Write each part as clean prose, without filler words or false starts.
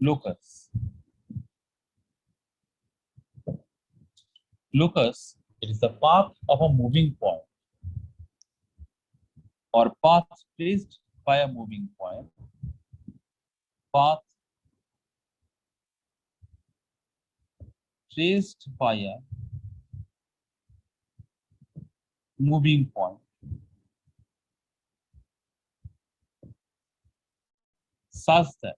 Locus. Locus, it is the path of a moving point or path traced by a moving point. Path traced by a moving point such that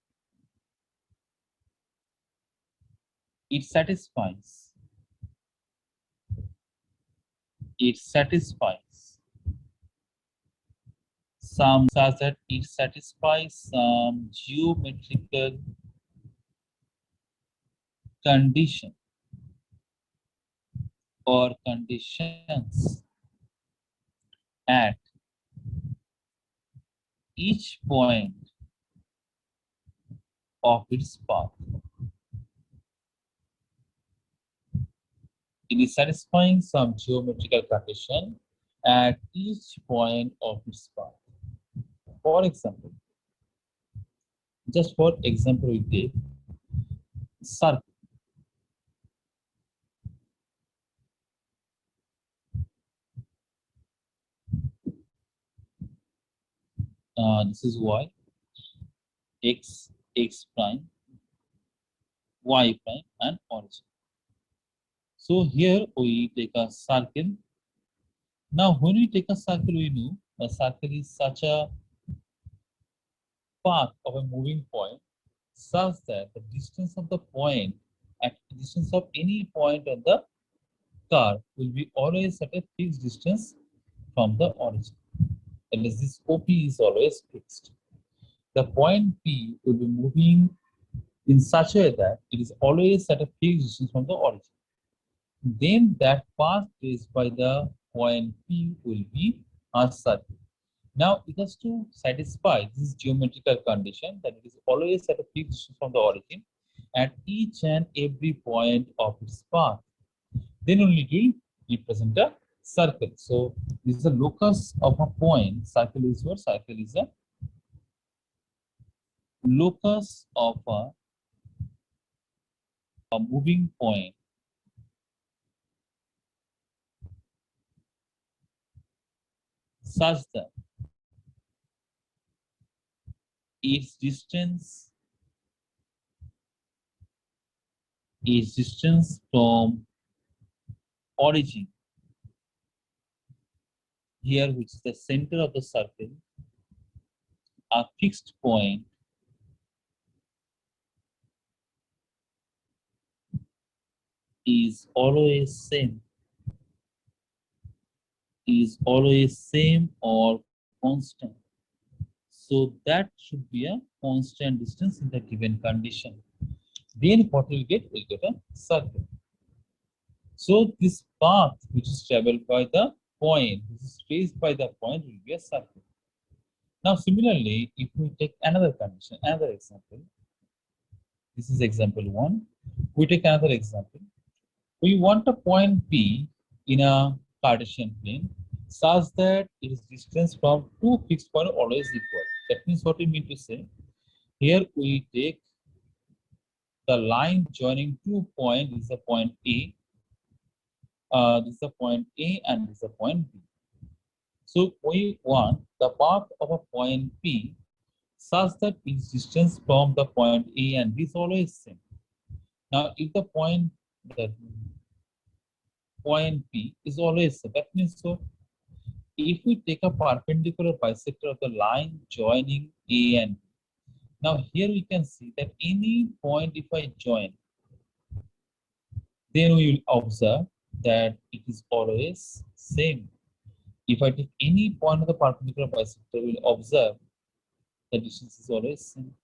it satisfies some such that it satisfies some geometrical condition or conditions at each point of its path. It is satisfying some geometrical condition at each point of its path. For example, just for example, we take circle. This is y, x prime, y prime, and origin. So here we take a circle. Now, when we take a circle, we know a circle is such a path of a moving point such that the distance of the point at the distance of any point on the curve will be always at a fixed distance from the origin. That is, this OP is always fixed. The point P will be moving in such a way that it is always at a fixed distance from the origin. Then that path traced by the point P will be a circle. Now it has to satisfy this geometrical condition that it is always at a fixed distance from the origin at each and every point of its path. Then only it will represent a circle. So this is the locus of a point. Circle is what? Circle is a locus of a moving point such that its distance from origin here, which is the center of the circle, a fixed point is always same or constant. So that should be a constant distance in the given condition. Then what we'll get a circle. So this path which is traveled by the point, which is traced by the point, will be a circle. Now similarly, if we take another condition, another example, this is example 1. We take another example. We want a point P in a Cartesian plane such that its distance from two fixed points always equal. That means what we mean to say, here we take the line joining 2 points. This is a point A. This is a point A and this is a point B. So we want the path of a point P such that its distance from the point A and B is always same. Now, if the point P is always same, that means so. If we take a perpendicular bisector of the line joining A and B, now here we can see that any point if I join, then we will observe that it is always same. If I take any point of the perpendicular bisector, we will observe the distance is always same.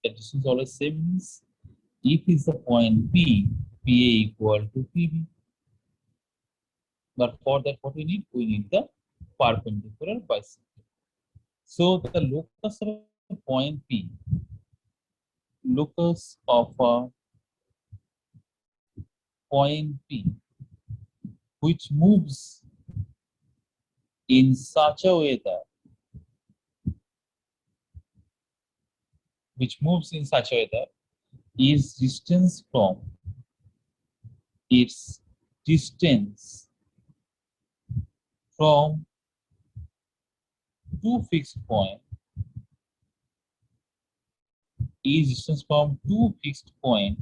The distance always same means if is the point P, PA equal to PB. But for that, what we need? We need the perpendicular bisector. So the locus of point P, locus of a point P, which moves in such a way that its distance from its distance from two fixed points is distance from two fixed points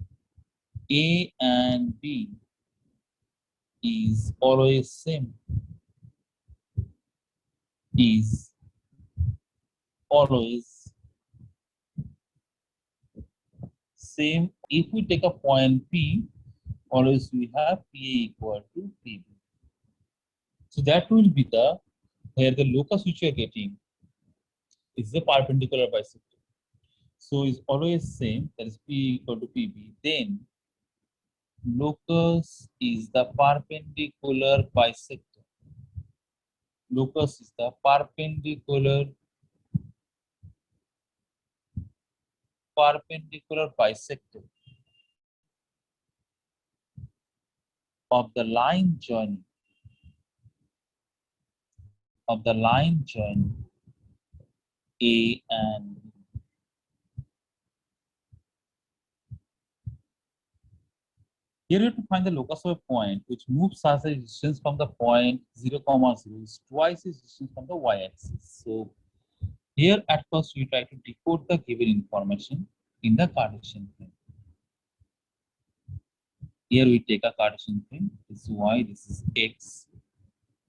A and B is always same, is always same. If we take a point P, always we have PA equal to PB. So that will be the, where the locus which you are getting is the perpendicular bisector. So it's always same, that is P equal to PB. Then locus is the perpendicular bisector. Locus is the perpendicular bisector of the line joining A and B. Here you have to find the locus of a point which moves such a distance from the point 0, 0 is twice its distance from the y-axis. So here at first we try to decode the given information in the Cartesian plane. Here we take a Cartesian plane. This is y, this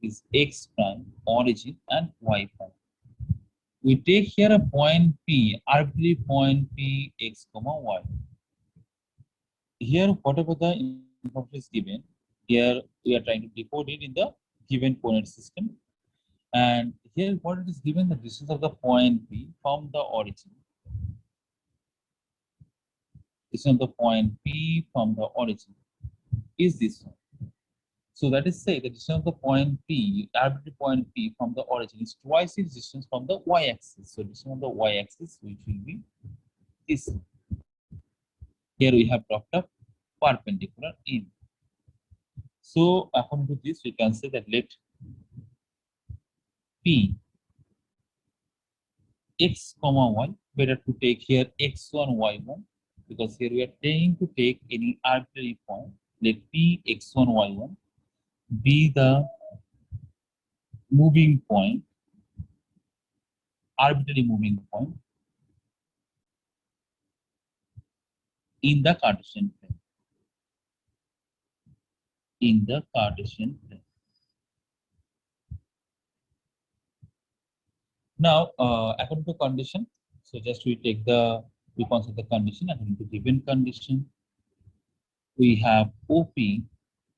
is x prime, origin, and y prime. We take here a point P, arbitrary point P, x, y. Here, whatever the information is given, here we are trying to decode it in the given coordinate system. And here, what it is given, the distance of the point P from the origin. Distance of the point P from the origin is this one. So that is say the distance of the point P, arbitrary point P from the origin is twice its distance from the y-axis. So distance of the y-axis, which will be this. Here we have dropped a perpendicular in. So according to this, we can say that let P x comma y, better to take here x1 y1, because here we are trying to take any arbitrary point. Let P x1 y1 be the moving point, arbitrary moving point in the Cartesian plane. In the Cartesian plane. Now, according to condition, so just we take the, we consider the condition according to given condition. We have OP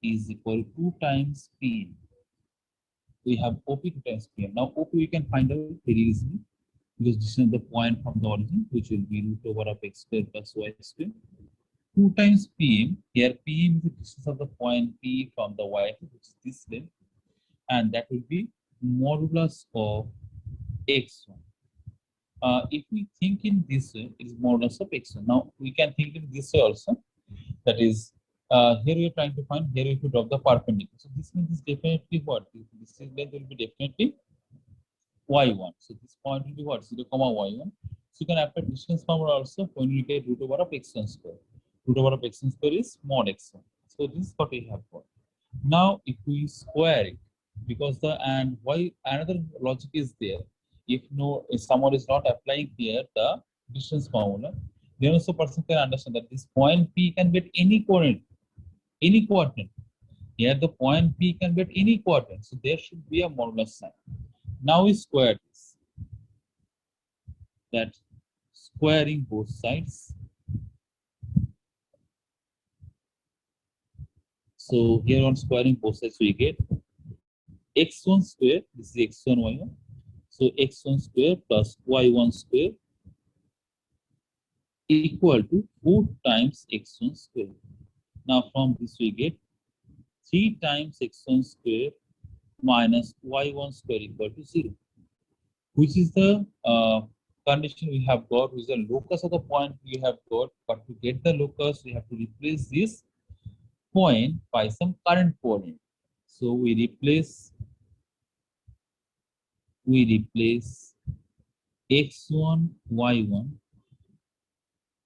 is equal to 2 times PM. We have OP 2 times PM. Now, OP we can find out very easily because this is the point from the origin, which will be root over of x square plus y square. 2 times PM. Here, PM is the distance of the point P from the y-axis, which is this length, and that will be modulus of x1. If we think in this way, it is modulus of x1. Now, we can think in this way also. That is, here we are trying to find, here if you drop the perpendicular. So this means definitely what? This length will be definitely y1. So this point will be what? 0, y1. So you can apply distance formula also when you get root over of x1 square. Root over of x1 square is mod x1. So this is what we have got. Now, if we square it, because the, and why another logic is there. If someone is not applying here the distance formula, then also person can understand that this point P can get any coordinate. Any coordinate. Here the point P can get any coordinate. So there should be a modulus sign. Now we square this. That squaring both sides. So here on squaring both sides we get x1 square, this is x1 y1. So x1 square plus y1 square equal to 4 times x1 square. Now from this we get 3 times x1 square minus y1 square equal to 0, which is the condition we have got, which is the locus of the point we have got. But to get the locus, we have to replace this point by some current coordinate. So we replace x1 y1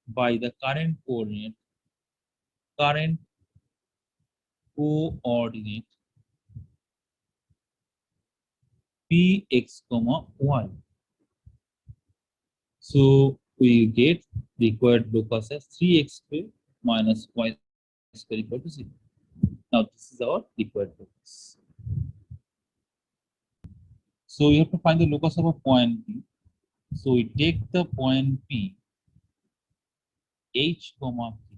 by the current coordinate px comma y. So we get required locus as 3x square minus y square equal to 0. Now this is our required locus. So you have to find the locus of a point P. So we take the point P, h comma P,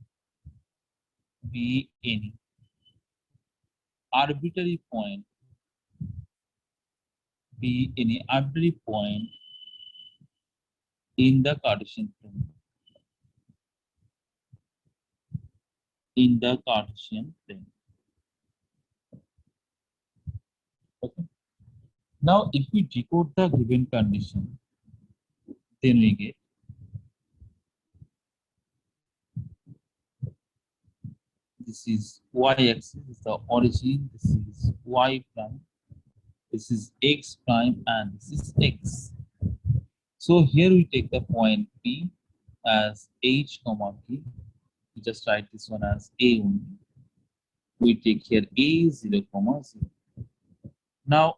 be any arbitrary point, be any arbitrary point in the Cartesian plane. In the Cartesian plane. Okay. Now, if we decode the given condition, then we get this is y-axis, is the origin, this is y prime, this is x prime, and this is x. So here we take the point P as h comma P. We just write this one as a only. We take here a 0 comma 0. Now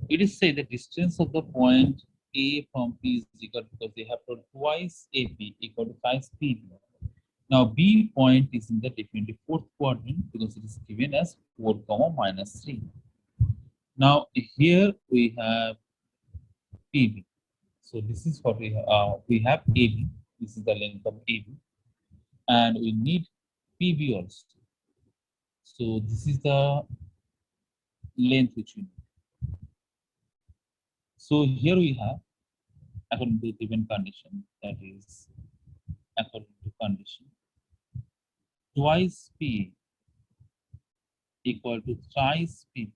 it is said the distance of the point A from P is equal because they have told twice AP equal to twice PB. Now B point is in the definitely fourth quadrant because it is given as 4 comma minus 3. Now here we have PB. So this is what we have AB. This is the length of AB, and we need PB also. So this is the length which we need. So here we have, according to the given condition, that is according to condition, twice P equal to thrice P.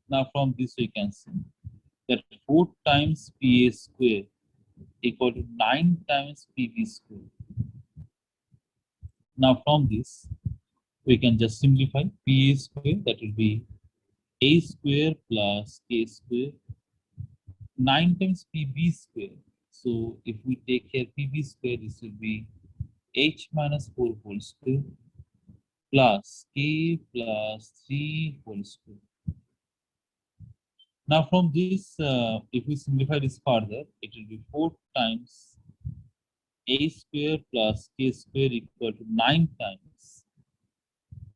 Now from this we can see that 4 times PA square equal to 9 times PB square. Now from this we can just simplify PA square, that will be A square plus K square, 9 times PB square. So if we take here PB square, this will be H minus 4 whole square plus K plus 3 whole square. Now from this, if we simplify this further, it will be 4 times A square plus K square equal to 9 times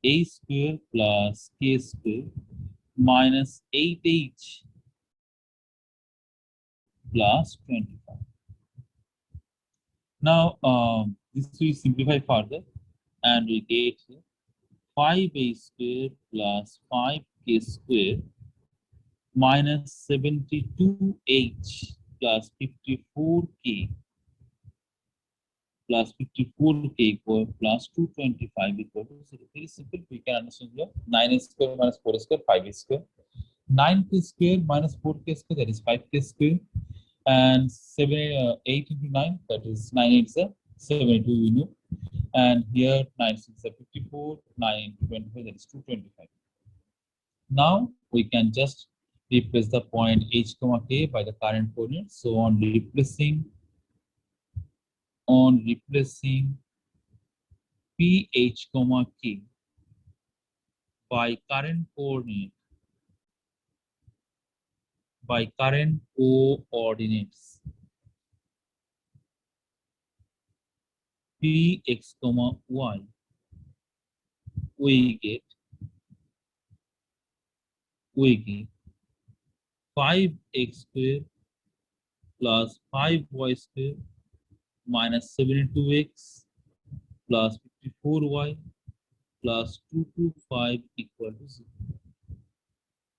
A square plus K square minus 8H plus 25. Now this we simplify further and we get here 5A square plus 5K square minus 72H plus 54K plus 54K equal plus 225 equal to 0. Very simple. We can understand here 9 square minus 4 square, 5 square. 9K square minus 4K square, that is 5K square. And 8 into 9, that is 9 8 is 72, we know. And here 9 6 is 54, 9 into 25, that is 225. Now we can just replace the point h comma k by the current coordinate. So on replacing ph comma k by current coordinates px comma y, we get 5x square plus 5y square minus 72x plus 54y plus 225 equal to 0.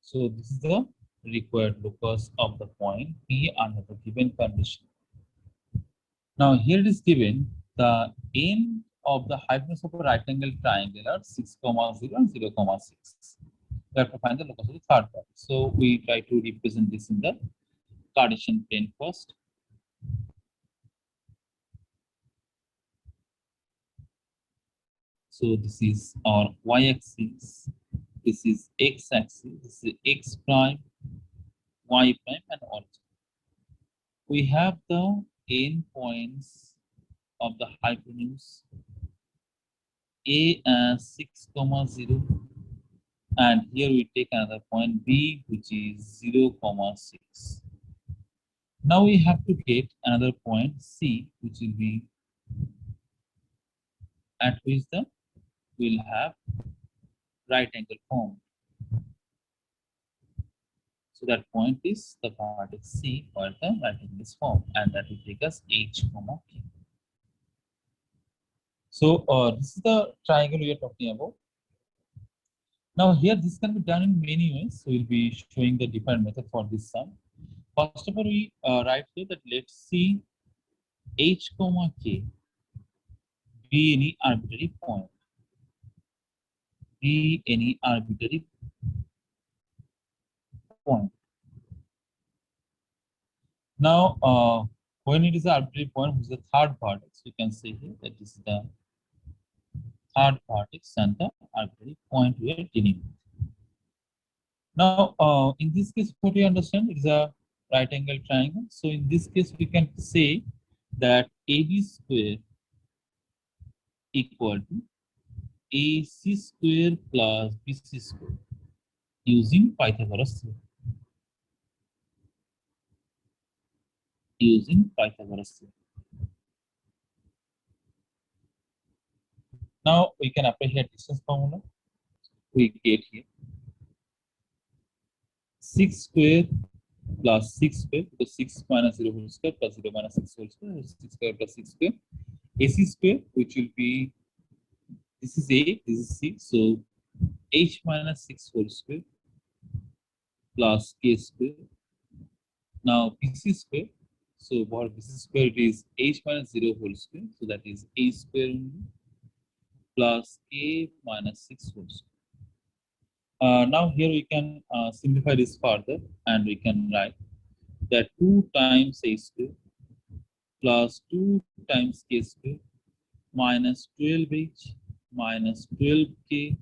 So this is the required locus of the point P under the given condition. Now here it is given the end of the hypotenuse of a right angle triangle are 6, 0, and 0, 6. We have to find the locus of the third part. So we try to represent this in the Cartesian plane first. So this is our y-axis, this is x-axis, this is x prime, y prime, and origin. We have the end points of the hypotenuse A as 6, 0, and here we take another point B, which is 0, 6. Now we have to get another point C, which will be at which the will have right angle form. So that point is the vertex C where the right angle is formed, and that will take us H, K. So this is the triangle we are talking about. Now here this can be done in many ways. So we'll be showing the different method for this sum. First of all, we write here that let's see H, K be any arbitrary point. Be any arbitrary point. Now, when it is an arbitrary point, which is the third vertex, we can say here that this is the third vertex and the arbitrary point we are dealing with. Now, in this case, what we understand it is a right angle triangle. So, in this case, we can say that AB square equal to AC square plus BC square using Pythagoras theorem. Now we can apply here distance formula. We get here 6 square plus 6 square, because 6 minus 0 whole square plus 0 minus 6 whole square is 6 square plus 6 square. AC square, which will be, this is A, this is C, so H minus 6 whole square plus K square. Now BC square, so for BC square it is H minus 0 whole square, so that is A square only, plus K minus 6 whole square. Now here we can simplify this further, and we can write that 2 times A square plus 2 times K square minus 12H minus 12K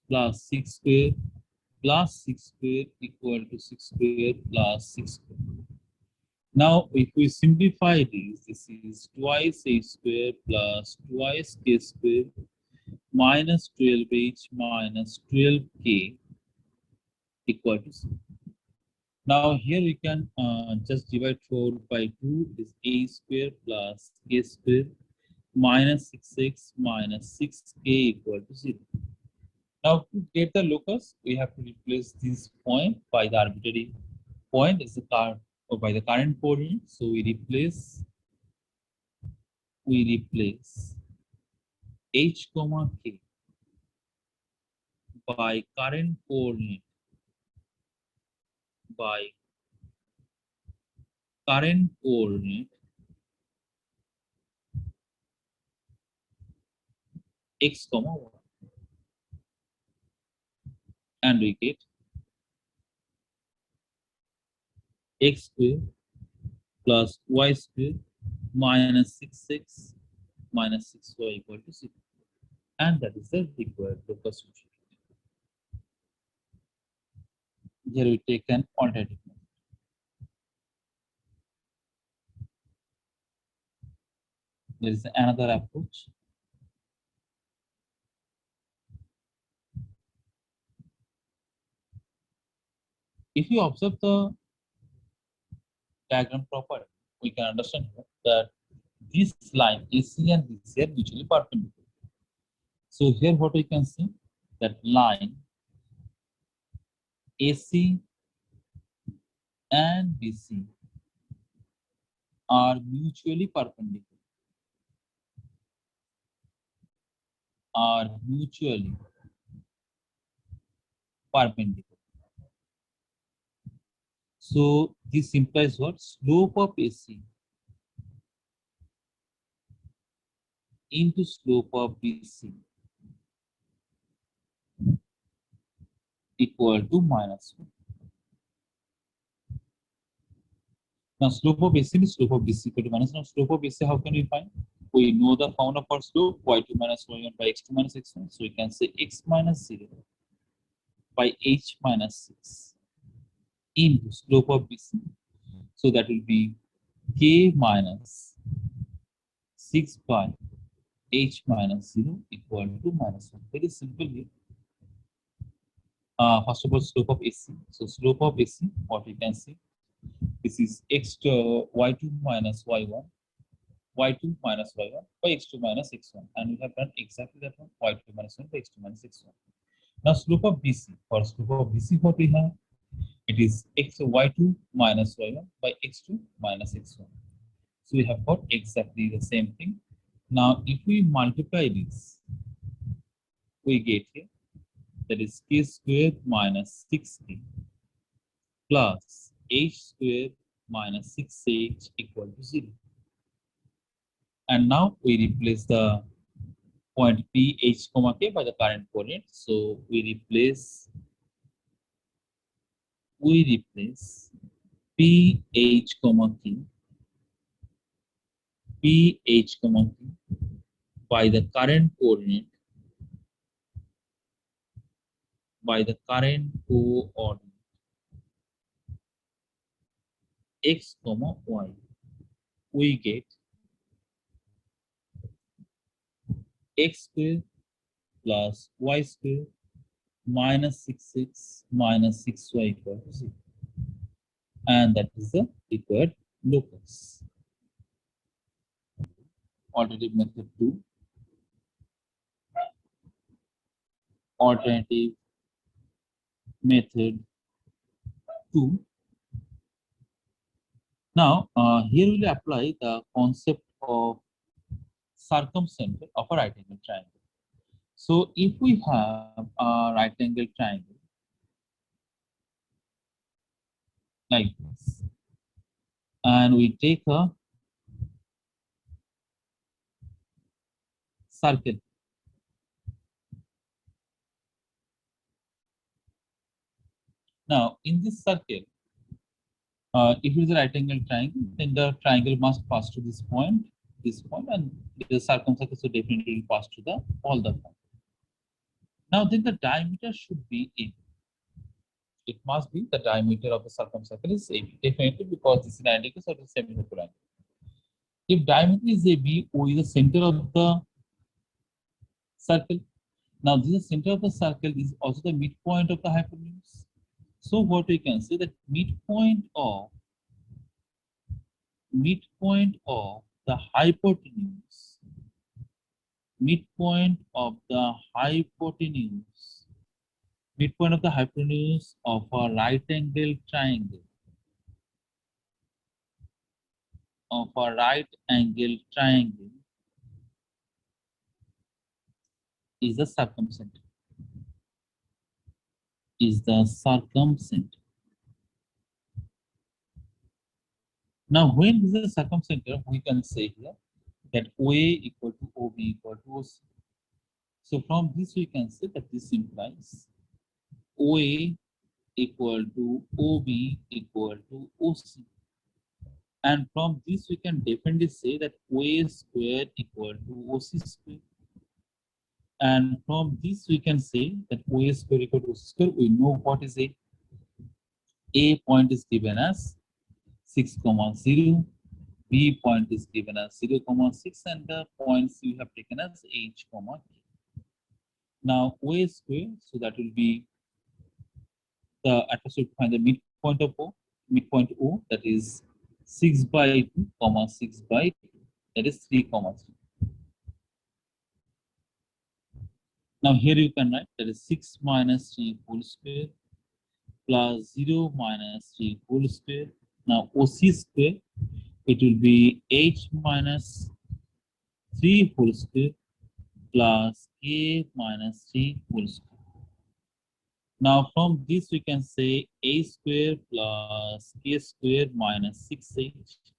plus 6 square plus 6 square equal to 6 square plus 6 square. Now, if we simplify this is twice A square plus twice K square minus 12H minus 12K equal to 0. Now here we can just divide 4 by 2 is A square plus K square minus 6x minus 6K equal to 0. Now to get the locus, we have to replace this point by the arbitrary point is the current, or by the current coordinate. So we replace H, K by current coordinate x, y, and we get x square plus y square minus 6x minus 6y equal to 0. And that is the required locus function. Here we take an alternative method. There is another approach. If you observe the diagram properly, we can understand that this line AC and BC are mutually perpendicular. So here what we can see, that line AC and BC are mutually perpendicular. So this implies what? Slope of AC into slope of BC equal to -1. Now slope of AC is slope of BC equal to -1. Now slope of BC, how can we find? We know the formula for slope, y2 minus y1 by x2 minus x1. So we can say x minus 0 by h minus 6 into slope of BC. So that will be k minus 6 by h minus 0 equal to minus 1. Very simple here. First of all, slope of AC. So slope of AC, what we can see, this is x to y2 minus y1, y2 minus y1 by x2 minus x1, and we have done exactly that one, y2 minus 1 by x2 minus x1. Now slope of BC, for slope of BC, what we have, it is x y2 minus y1 by x2 minus x1. So we have got exactly the same thing. Now if we multiply this, we get here, that is k squared minus 6k plus h squared minus 6h equal to 0. And now we replace the point P, H, comma K by the current coordinate. So we replace P, H, comma K, P, H, comma K by the current coordinate, x, comma y. We get x square plus y square minus 6x minus 6y equal to 0. And that is the required locus. Alternative method 2. Alternative method 2. Now, here we will apply the concept of circumcenter of a right angle triangle. So, if we have a right angle triangle like this, and we take a circle, now in this circle, if it is a right angle triangle, then the triangle must pass to this point, and the circumcenter so definitely will pass to the all the point. Now, then the diameter should be A. It must be the diameter of the circumcircle is AB, definitely, because this is 90 degrees, so it is semi-circular. If diameter is AB, O is the center of the circle. Now, this is the center of the circle is also the midpoint of the hypotenuse. So, what we can say that midpoint of the hypotenuse, midpoint of the hypotenuse of a right angle triangle, is the circumcenter. Now, when this is a circumcenter, we can say here that OA equal to OB equal to OC. So from this we can say that this implies OA equal to OB equal to OC. And from this we can definitely say that OA squared equal to OC squared. And from this we can say that OA squared equal to OC squared. We know what is A. A point is given as 6, 0. B point is given as 0, 6, and the points you have taken as H, K. Now OA square, so that will be the atlas will find the midpoint of O, that is 6 by 2, 6 by 2, that is 3, 3. Now here you can write that is 6 minus 3 whole square plus 0 minus 3 whole square. Now OC square, it will be H minus 3 whole square plus K minus 3 whole square. Now from this we can say A square plus K square minus 6H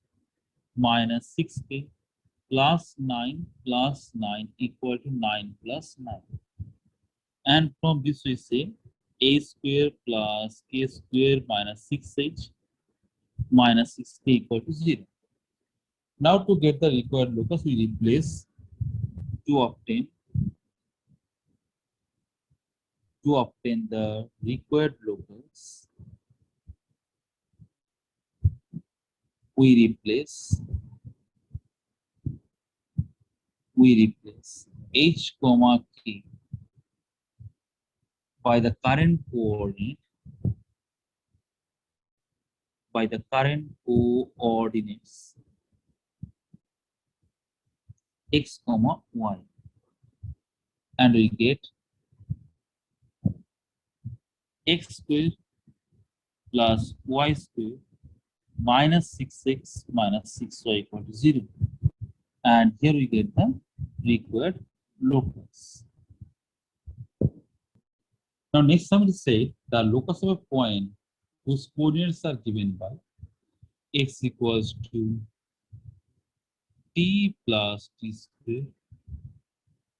minus 6K plus 9 equal to 9 plus 9. And from this we say A square plus K square minus 6H minus 6K equal to 0. Now to get the required locus, we replace to obtain the required locus. We replace we replace h comma k by the current coordinate coordinates x comma y, and we get x squared plus y squared minus 6x minus 6y equal to 0. And here we get the required locus. Now next time we say the locus of a point whose coordinates are given by x equals to t plus t square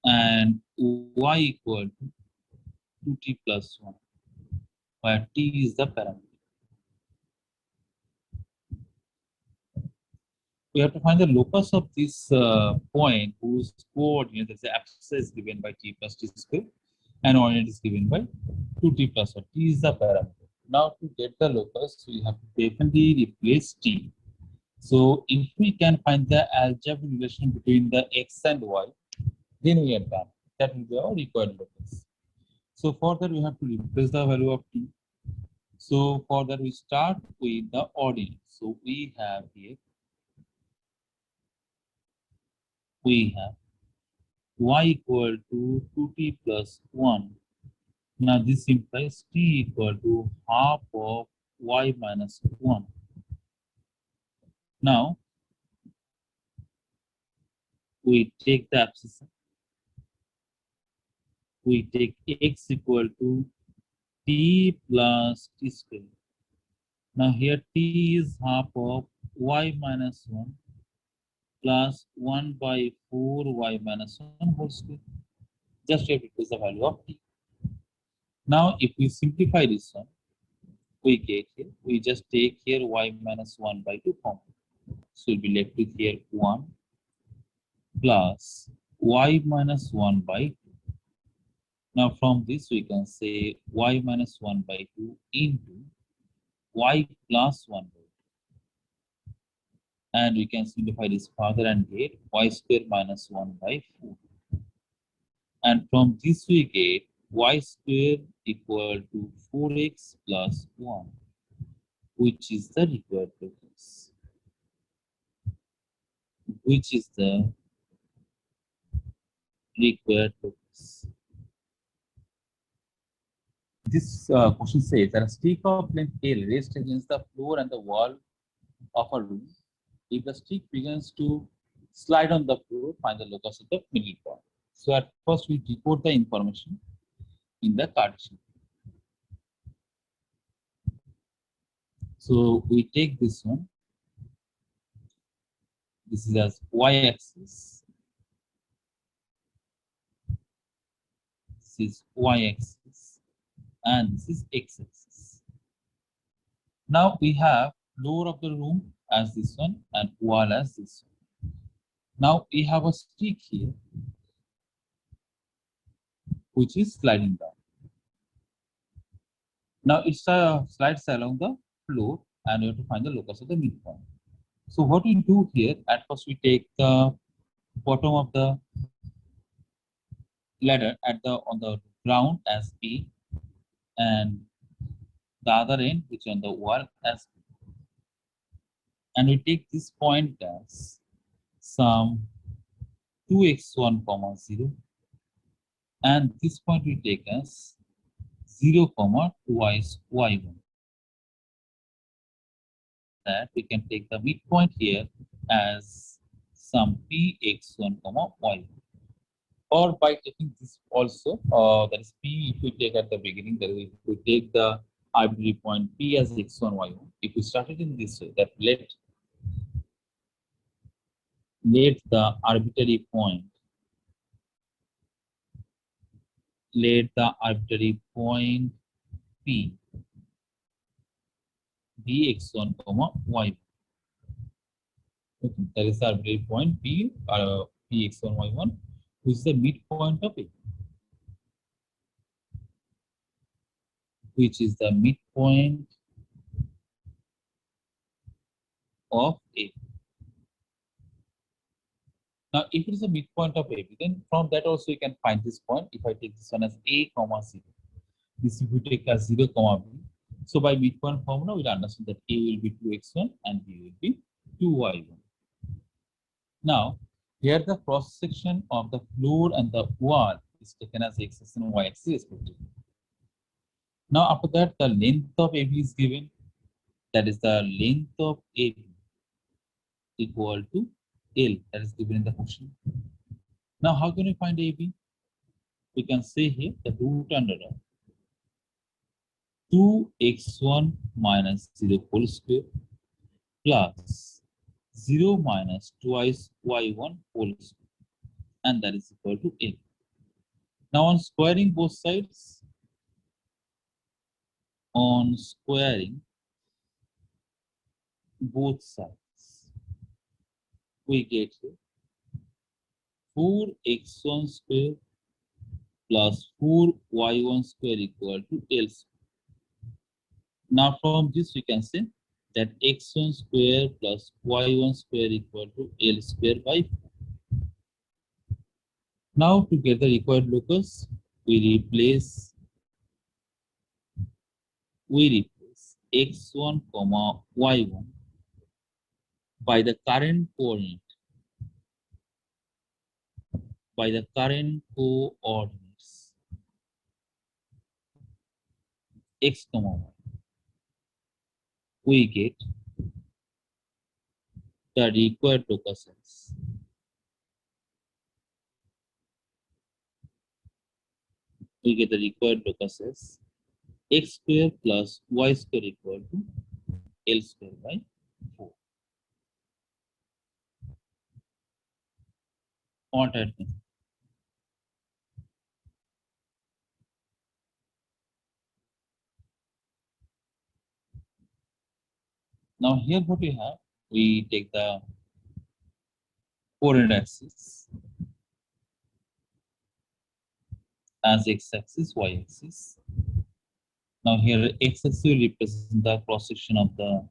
and y equal to 2t plus 1, where t is the parameter. We have to find the locus of this point whose coordinate, the axis, is given by t plus t square and ordinate is given by 2t plus 1. T is the parameter. Now to get the locus, we have to definitely replace t. So if we can find the algebraic relation between the x and y, then we are done. That will be our required locus. So for that we have to replace the value of t. So for that we start with the ordinate. So we have here, we have y equal to 2t plus 1. Now this implies t equal to half of y minus 1. Now we take the abscissa. We take x equal to t plus t square. Now here t is half of y minus 1 plus 1 by 4y minus 1 whole square. Just to replace the value of t. Now if we simplify this one, we get here, we just take here y minus 1 by 2 common. So we'll be left with here 1 plus y minus 1 by 2. Now from this we can say y minus 1 by 2 into y plus 1 by 2. And we can simplify this further and get y square minus 1 by 4. And from this we get y square equal to 4x plus 1, which is the required locus. Which is the required locus. This question says that a stick of length L rests against the floor and the wall of a room. If the stick begins to slide on the floor, find the locus of the middle point. So at first we decode the information in the Cartesian. So we take this one. This is as y-axis. This is y-axis, and this is x-axis. Now we have floor of the room as this one and wall as this one. Now we have a stick here which is sliding down. Now it slides along the floor and we have to find the locus of the midpoint. So what we do here, at first we take the bottom of the ladder on the ground as P and the other end which on the wall as P. And we take this point as some 2x1 comma 0, and this point we take as 0 comma twice y1. That we can take the midpoint here as some px1 comma y1. Or by taking this also, that is p, if we take at the beginning, that is if we take the arbitrary point p as x1 y1, if we start it in this way, that let the arbitrary point p be x1 comma y1. Okay, that is the arbitrary point p p x1 y1, which is the midpoint of it, which is the midpoint of A. Now, if it is a midpoint of AB, then from that also you can find this point. If I take this one as A comma 0, this if we take as 0 comma B. So by midpoint formula, we'll understand that A will be 2x1 and B will be 2y1. Now, here the cross section of the floor and the wall is taken as x-axis and y-axis respectively. Now, after that, the length of AB is given. That is the length of AB equal to L. That is given in the question. Now, how can we find AB? We can say here the root under 2x1 minus 0 whole square plus 0 minus twice y1 whole square, and that is equal to L. Now, on squaring both sides, we get 4x1 square plus 4y1 square equal to L square. Now from this we can say that x1 square plus y1 square equal to L square by 4. Now to get the required locus, we replace x1 comma y1 by the current coordinates x comma y. We get the required locuses. X square plus y square equal to L square by 4. Alternate. Now here what we have, we take the coordinate axis as x-axis, y-axis. Now here x-axis will represent the cross section of the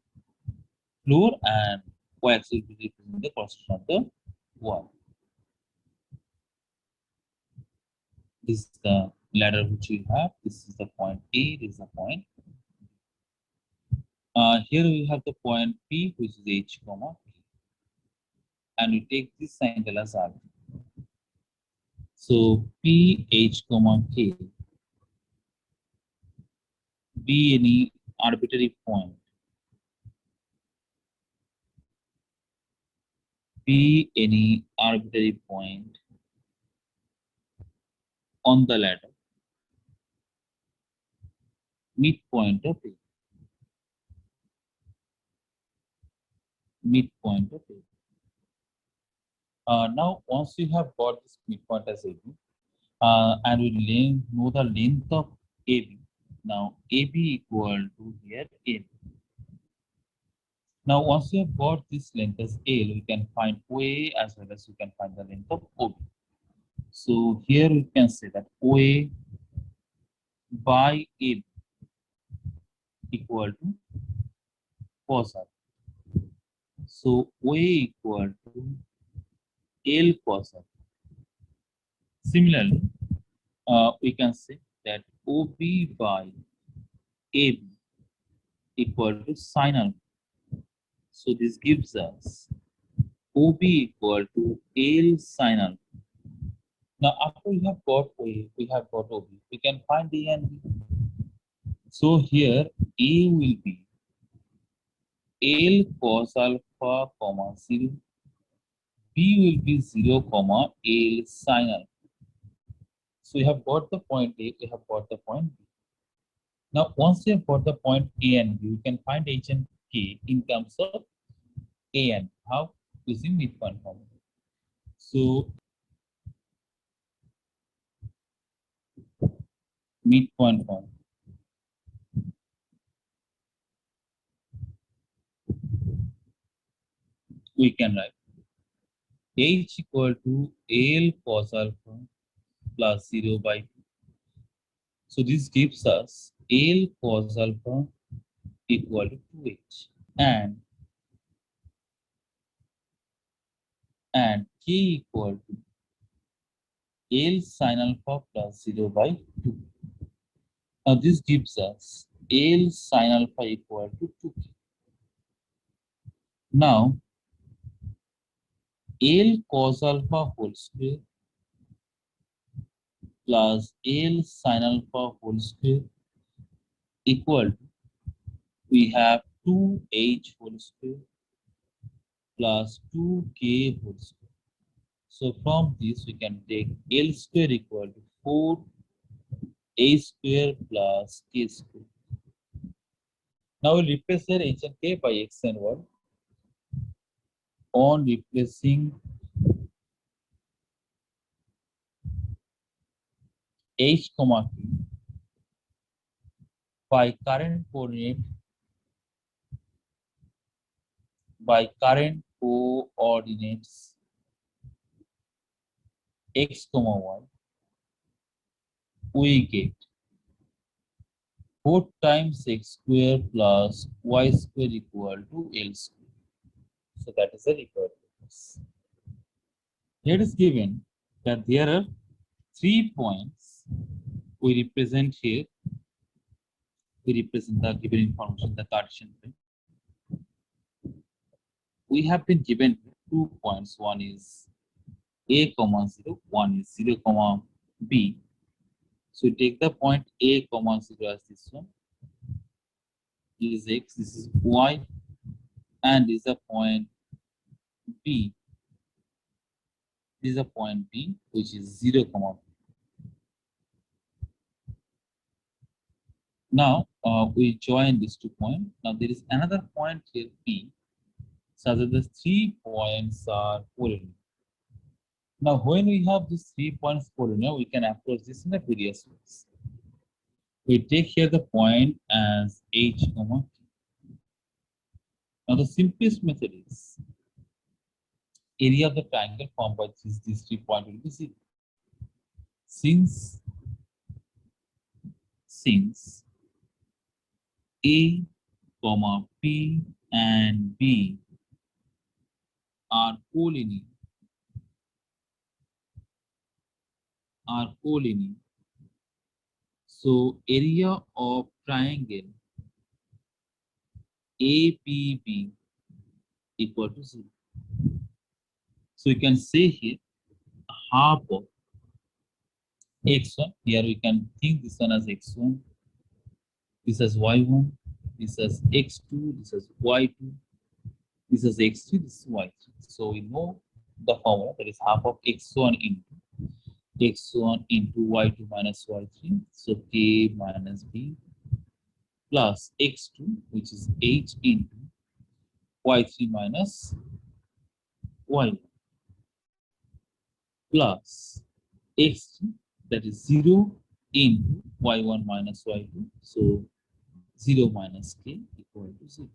floor and y-axis will represent the cross section of the wall. This is the ladder which we have. This is the point A. This is the point. Here we have the point P, which is H comma K, and we take this angle as R. So P H comma K be any arbitrary point. Be any arbitrary point on the ladder, midpoint of A. Now, once we have got this midpoint as AB, and we know the length of AB, now AB equal to here L. Now, once we have got this length as L, we can find OA as well as we can find the length of OB. So here we can say that OA by AB equal to cos alpha. So OA equal to L cos alpha. Similarly, we can say that OB by AB equal to sin alpha. So this gives us OB equal to L sin alpha. Now after we have got OA, we have got OB, we can find A and B. So here A will be L cos alpha comma 0. B will be 0 comma L sin alpha. So we have got the point A, we have got the point B. Now once we have got the point A and B, we can find H and K in terms of A and B. How? Using midpoint formula. So midpoint formula. We can write H equal to L cos alpha plus 0 by 2. So this gives us L cos alpha equal to 2H. And k equal to L sin alpha plus 0 by 2. Now this gives us L sin alpha equal to 2k. Now L cos alpha whole square plus L sin alpha whole square equal to, we have 2h whole square plus 2k whole square. So from this we can take L square equal to 4a square plus k square. Now we'll replace here h and k by x and y. On replacing h comma k by current coordinate x comma y, we get 4 times x square plus y square equal to L square. So that is the required difference. Here is given that there are 3 points we represent here. We represent the given information, the Cartesian plane. We have been given 2 points. One is a comma 0, one is 0 comma b. So we take the point a comma 0 as this one. This is x, this is y, and this is a point b. This is a point b, which is 0 comma b. Now we join these 2 points. Now there is another point here p, so that the 3 points are collinear. Now when we have these 3 points collinear, we can approach this in a various ways. We take here the point as h comma k. Now the simplest method is area of the triangle formed by these 3 points will be 0. Since a comma p and b are collinear, so area of triangle APB equal to 0. So you can say here half of x1. Here we can think this one as x1, this is y1, this is x2, this is y2, this is x3, this is y3. So we know the formula, that is half of x1 into y2 minus y3. So k minus b plus x2, which is h into y3 minus y1 plus x3, that is 0 into y1 minus y2. So 0 minus k equal to 0.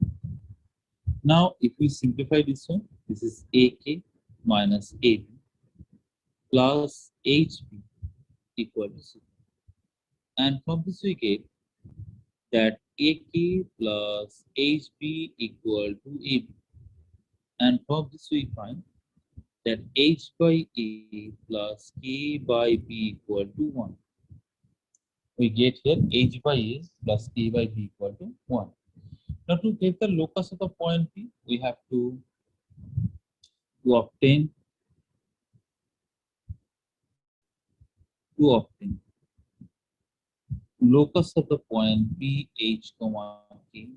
Now if we simplify this one, this is ak minus ab plus hb equal to 0. And from this we get that ak plus hb equal to ab. And from this we find that h by a plus k by b equal to 1. We get here h by a plus k by b equal to 1. Now to get the locus of the point P, we have to obtain locus of the point P h comma k.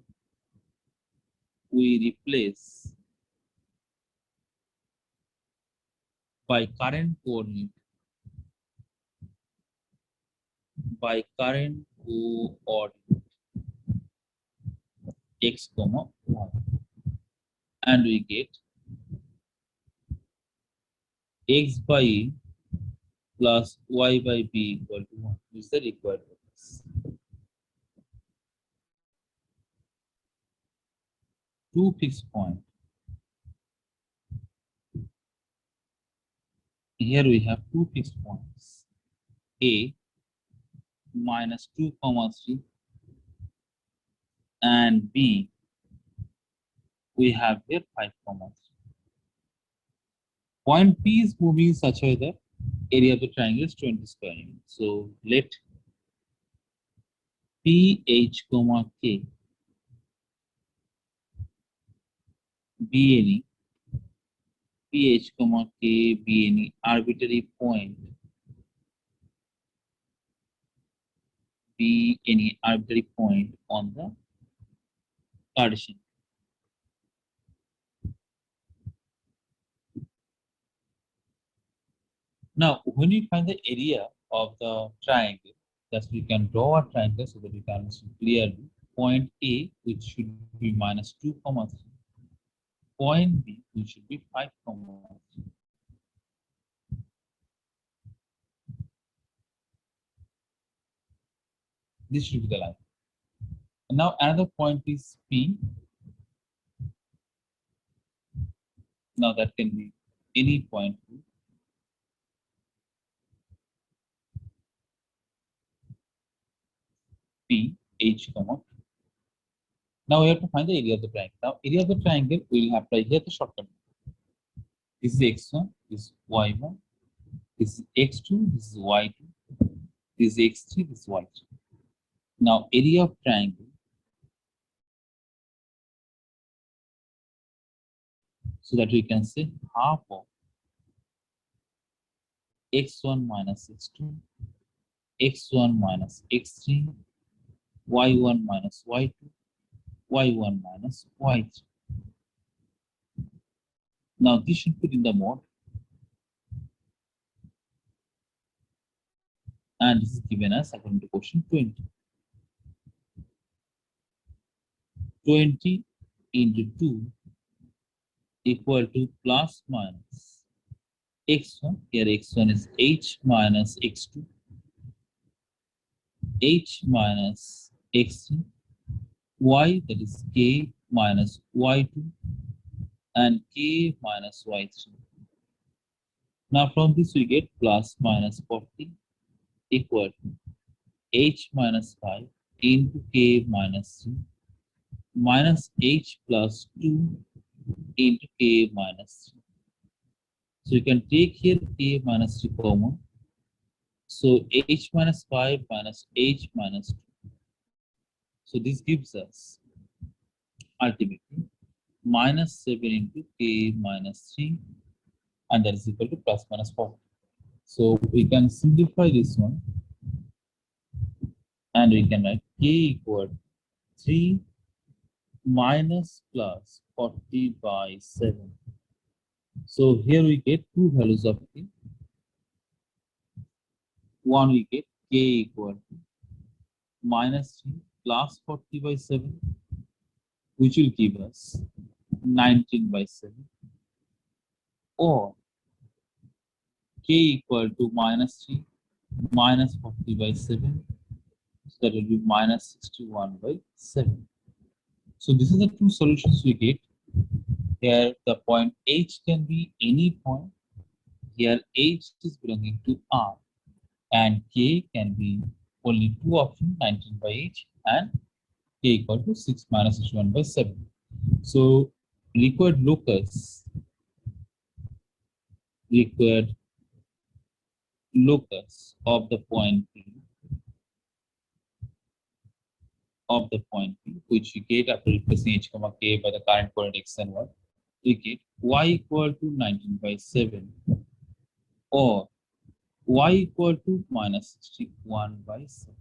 We replace by current coordinate x comma y, and we get x by a plus y by b equal to 1. This is the required locus. Two fixed points. Here we have 2 fixed points. A minus 2 comma 3 and b we have here 5 comma 3. Point P is moving in such a way that area of the triangle is 20 square units. So let PH comma K be any PH comma K be any arbitrary point on the Cartesian. Now, when you find the area of the triangle, thus we can draw a triangle so that we can see clearly point A, which should be minus 2 comma 3, point B, which should be 5 comma 3. This should be the line. And now another point is P. Now that can be any point P, H comma. Now we have to find the area of the triangle. Now area of the triangle we will apply here the shortcut. This is x1, this is y1, this is x2, this is y2, this is x3, this is y3. Now area of triangle. So that we can say half of x1 minus x2, x1 minus x3, y1 minus y2, y1 minus y3. Now this should put in the mode, and this is given as according to question 20. 20 into 2 equal to plus minus x1. Here x1 is h minus x2, h minus x3, y, that is k minus y2, and k minus y3. Now from this we get plus minus 40 equal to h minus 5 into k minus 3 minus h plus 2 into k minus 3. So you can take here k minus 3 common. So h minus 5 minus h minus 2. So this gives us ultimately minus 7 into k minus 3, and that is equal to plus minus 4. So we can simplify this one, and we can write k equal to 3 minus plus 40 by 7. So here we get two values of k. One we get k equal to minus 3 plus 40 by 7, which will give us 19 by 7, or k equal to minus 3 minus 40 by 7, so that will be minus 61 by 7. So this is the two solutions we get. Here the point H can be any point. Here H is belonging to R, and K can be only two options, 19 by H and K equal to 6 minus 61 by 7. So required locus of the point P, which we get after replacing h comma k by the current coordinate x and y, we get y equal to 19 by 7, or y equal to minus 61 by 7.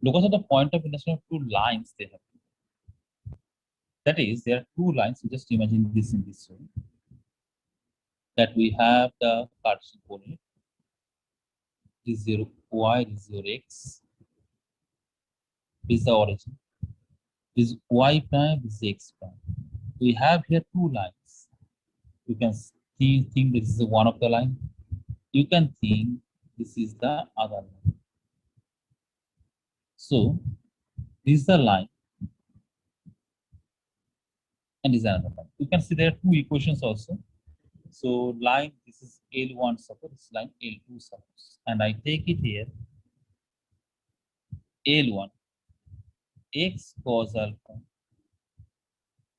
Because of the point of intersection of two lines they have. That is, there are two lines. So just imagine this in this way. That we have the Cartesian coordinate. This is 0 y, this is 0 x. This is the origin. This is y prime, this is x prime. We have here two lines. You can think this is one of the line. You can think this is the other line. So this is the line, and this is another line. You can see there are two equations also. So line, this is L1 suppose, this line L2 suppose, and I take it here L1 x cos alpha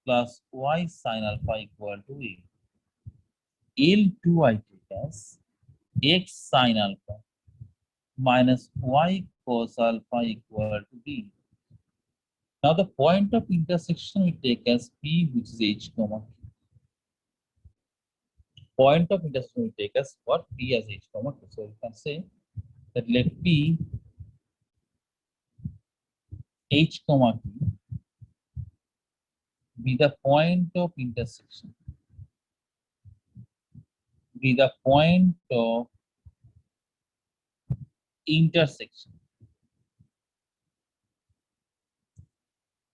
plus y sin alpha equal to A. L2 I take as x sine alpha minus y cos alpha equal to b. Now the point of intersection we take as P, which is h comma. Point of intersection we take as what? P as h comma. So you can say that let P h comma P be the point of intersection. Be the point of intersection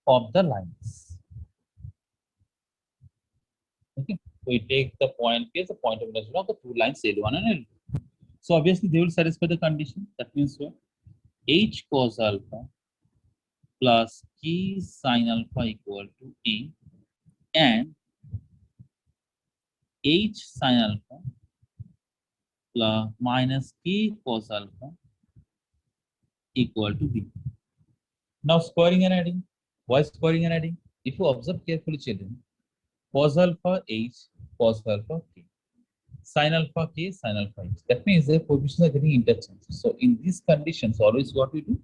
of the lines. Okay, we take the point P as the point of intersection of the two lines L1 and L2. So obviously they will satisfy the condition. That means what? H cos alpha plus k sin alpha equal to A, and H sin alpha plus minus k cos alpha equal to B. Now squaring and adding. Why squaring and adding? If you observe carefully, children, cos alpha H, cos alpha K, sin alpha K, sin alpha H. That means the coefficients are getting interchanged. So in these conditions, always what we do?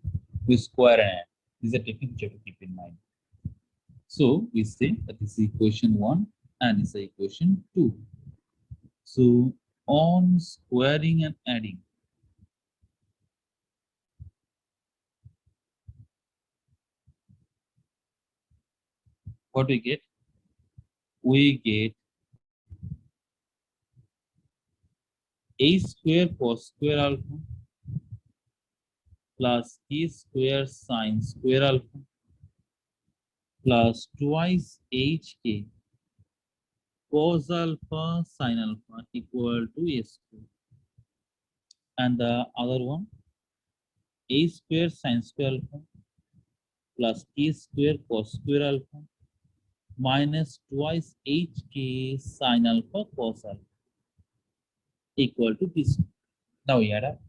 We square and add. This is a technique which you have to keep in mind. So we say that this is equation 1 and this is equation 2. So on squaring and adding, what we get? We get a square cos square alpha plus k square sin square alpha plus twice hk cos alpha sin alpha equal to a square. And the other one, a square sin square alpha plus k square cos square alpha minus twice hk sin alpha cos alpha equal to this. Now we add up.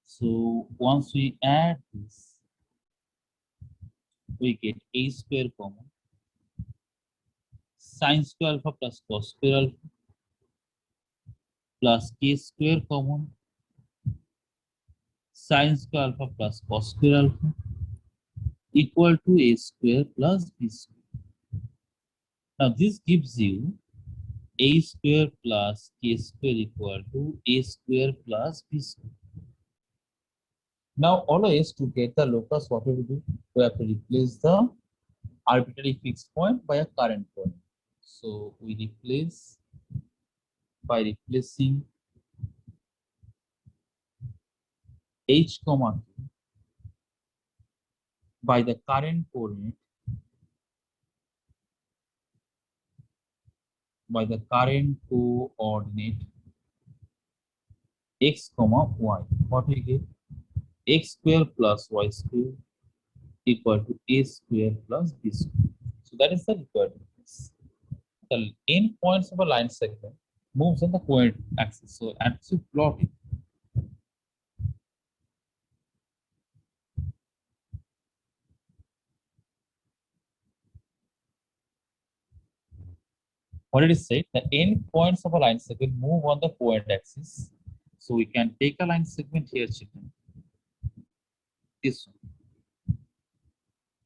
So once we add this, we get a square common sin square alpha plus cos square alpha plus k square common sin square alpha plus cos square alpha equal to a square plus b square. Now this gives you a square plus k square equal to a square plus b square. Now always to get the locus, what we will do? We have to replace the arbitrary fixed point by a current point. So we replace by replacing h comma k by the current coordinate x comma y. What we get? X square plus y square equal to a square plus b square. So that is the required difference. The end points of a line segment moves on the coordinate axis. So as you plot it, what it is said, the end points of a line segment move on the coordinate axis. So we can take a line segment here, children. This one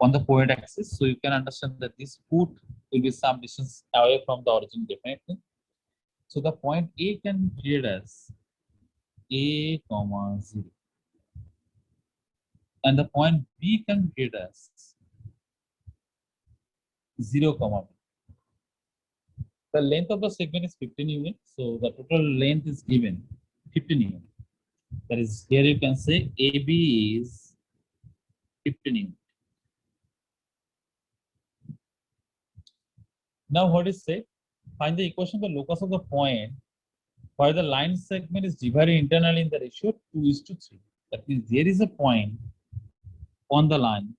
on the coordinate axis. So you can understand that this foot will be some distance away from the origin definitely. So the point A can be treated as A comma 0. And the point B can be treated as 0 comma B. The length of the segment is 15 units. So the total length is given 15 units. That is, here you can say AB is 15 units. Now what is said? Find the equation of the locus of the point where the line segment is divided internally in the ratio 2:3. That means there is a point on the line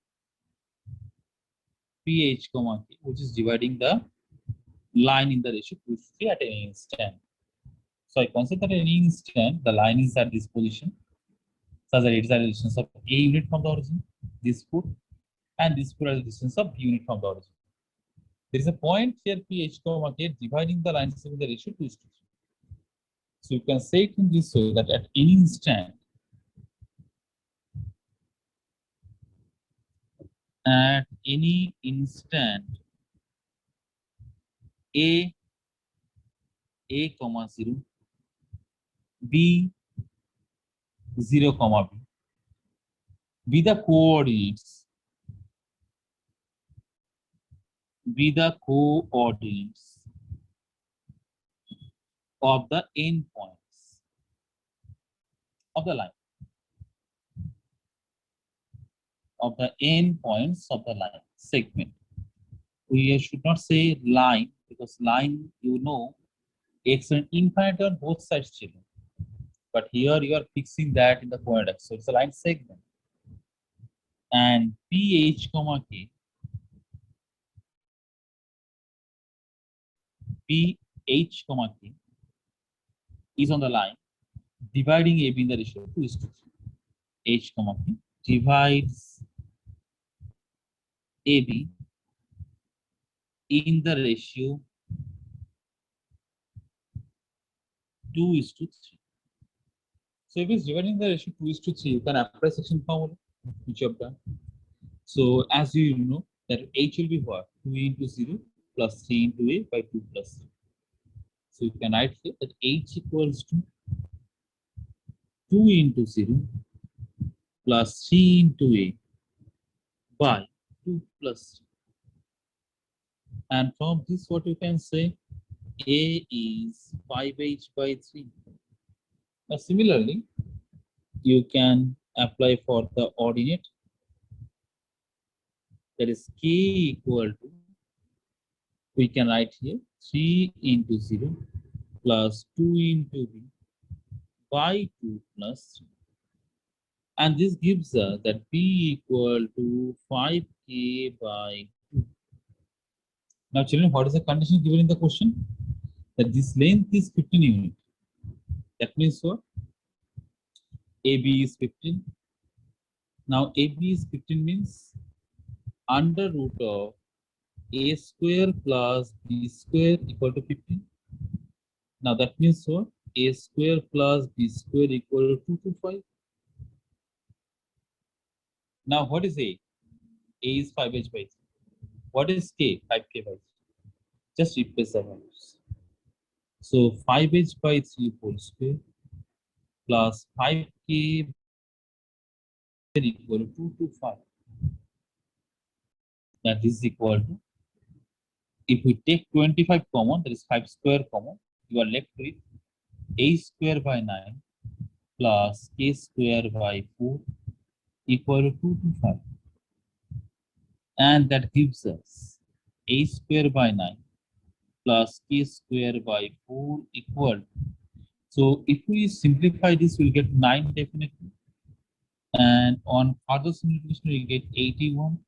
PH, which is dividing the line in the ratio 2:3 at any instant. So I consider at any instant the line is at this position, such that it is at a distance of A unit from the origin, this foot, and this foot at a distance of B unit from the origin. There is a point here PH, dividing the line segment in the ratio 2:3. So you can say it in this way that at any instant, at any instant, A comma 0, B 0 comma B, be the coordinates of the endpoints of the line, segment. We should not say line, because line, you know, it's an infinite on both sides children. But here you are fixing that in the coordinate. So it's a line segment. And PH comma K, PH comma K is on the line dividing AB in the ratio 2:3. H comma K divides AB in the ratio 2:3. So if it's dividing the ratio 2:3, you can apply section formula, which you have done. So as you know that H will be what? 2 into 0 plus 3 into A by 2 plus 3. So you can write here that H equals to 2 into 0 plus 3 into A by 2 plus 3. And from this, what you can say, A is 5H by 3. Now, similarly, you can apply for the ordinate, that is K equal to, we can write here 3 into 0 plus 2 into B by 2 plus 3. And this gives us that B equal to 5K by 2. Now, children, what is the condition given in the question? That this length is 15 units. That means what? AB is 15. Now, AB is 15 means under root of A square plus B square equal to 15. Now, that means what? A square plus B square equal to 225. Now, what is A? A is 5H by 3. What is K? 5K by 3. Just replace the values. So 5H by 3 whole square plus 5K equal to 225. That is equal to, if we take 25 common, that is 5 square common, you are left with A square by 9 plus K square by 4 equal to 225. And that gives us A square by 9 plus K square by 4 equal to. So if we simplify this, we'll get 9 definitely. And on further simplification, we get 81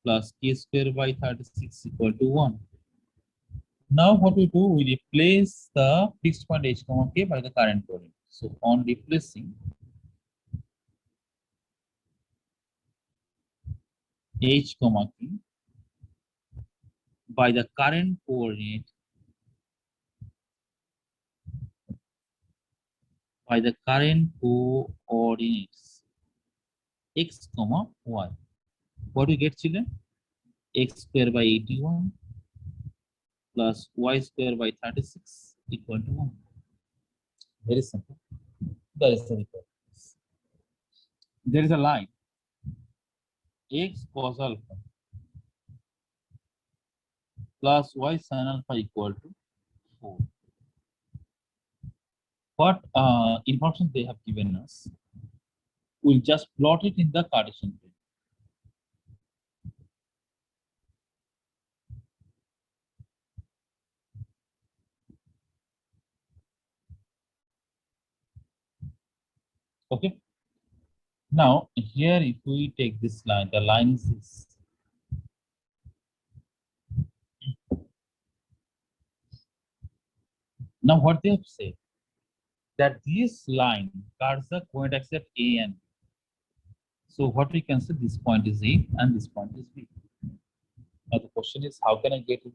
plus K square by 36 equal to 1. Now what we do, we replace the fixed point H comma K by the current coordinate. So on replacing H comma K by the current coordinates X comma Y. What do you get, children? X square by 81 plus Y square by 36 equal to 1. Very simple. That is the requirement. There is a line X cos alpha plus Y sin alpha equal to 4. What information they have given us? We'll just plot it in the Cartesian plane. Okay. Now here, if we take this line, the line is this. Now what they have said, that this line carves the coordinate axis at A and B. So what we can say, this point is A and this point is B. Now the question is, how can I get it?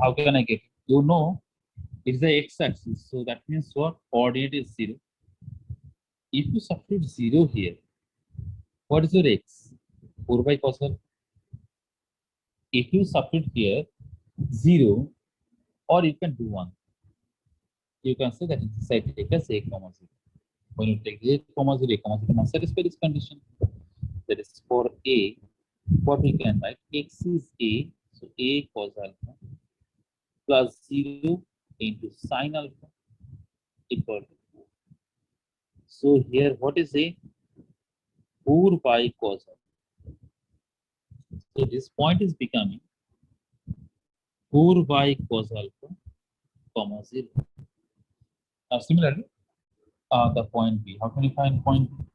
How can I get it? You know It's the x-axis, so that means what? Coordinate is 0. If you substitute 0 here, what is your x? 4 by cos alpha. If you substitute here 0, or you can do one, you can say that this side take as a comma 0. When you take a comma 0, a comma 0 must satisfy this condition. That is for a, what we can write, x is a, so a cos alpha plus 0 into sin alpha equal to 4. So here what is a? 4 by cos alpha. So this point is becoming 4 by cos alpha comma 0. Now similarly, the point B. How can you find point B?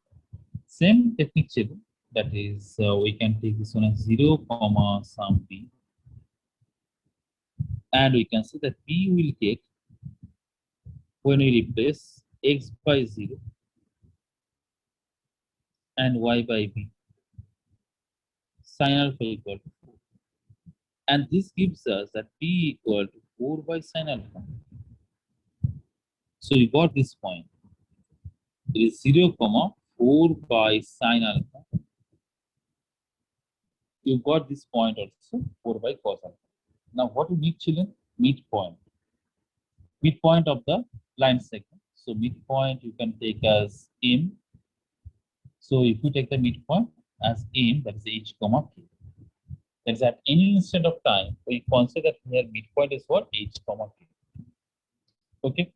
Same technique, children. That is, we can take this one as 0 comma some B, and we can say that B will get, when we replace x by 0 and y by b, sin alpha equal to 4. And this gives us that b equal to 4 by sin alpha. So we got this point. It is 0 comma 4 by sin alpha. You got this point also, 4 by cos alpha. Now what we need, children? Midpoint. Midpoint of the line segment. So midpoint you can take as m. So if you take the midpoint as m, that is h comma k. That is at any instant of time, we consider that here midpoint is what? H comma k. Okay.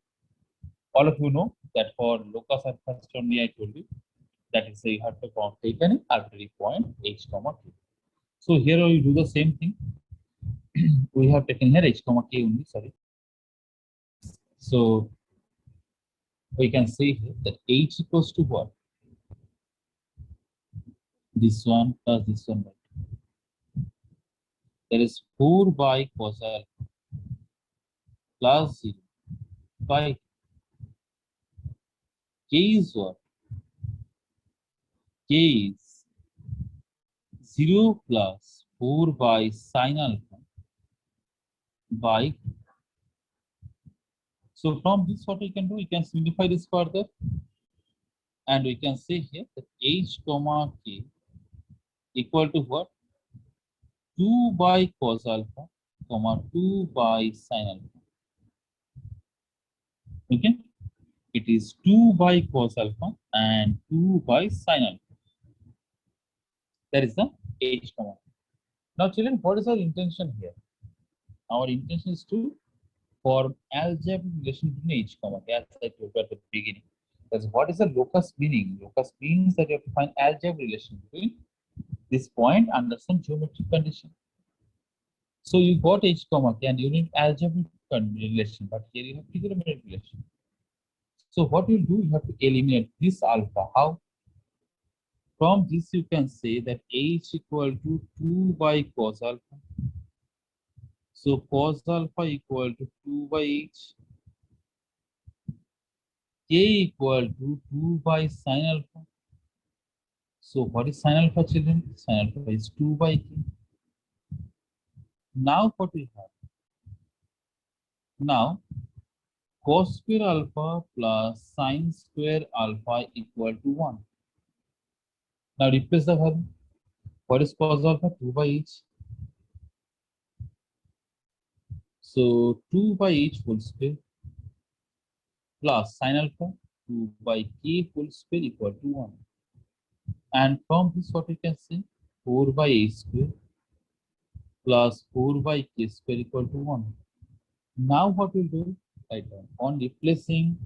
All of you know that for locus at first only I told you that is you have to take an arbitrary point h comma k. So here we do the same thing. We have taken here h comma k only, sorry. So we can say here that h equals to what? This one plus this one by 2. That is 4 by cos alpha plus 0 by k is what? K is 0 plus 4 by sin alpha by. So from this, what we can do, we can simplify this further, and we can say here that h comma k equal to what? 2 by cos alpha comma 2 by sin alpha. Okay, it is 2 by cos alpha and 2 by sin alpha. That is the h comma. Now, children, what is our intention here? Our intention is to form algebraic relation between h comma k, as I told you at the beginning. Because what is the locus meaning? Locus means that you have to find algebraic relation between this point under some geometric condition. So you got h comma k and you need algebraic relation, but here you have trigonometric relation. So what you do, you have to eliminate this alpha. How? From this you can say that h equal to 2 by cos alpha. So cos alpha equal to 2 by h. K equal to 2 by sin alpha. So what is sin alpha, children? Sin alpha is 2 by k. Now what we have? Now cos square alpha plus sin square alpha equal to 1. Now replace the value. What is cos alpha? 2 by h. So 2 by h whole square plus sin alpha 2 by k whole square equal to 1. And from this what we can say? 4 by h square plus 4 by k square equal to 1. Now what we'll do? Right down. On replacing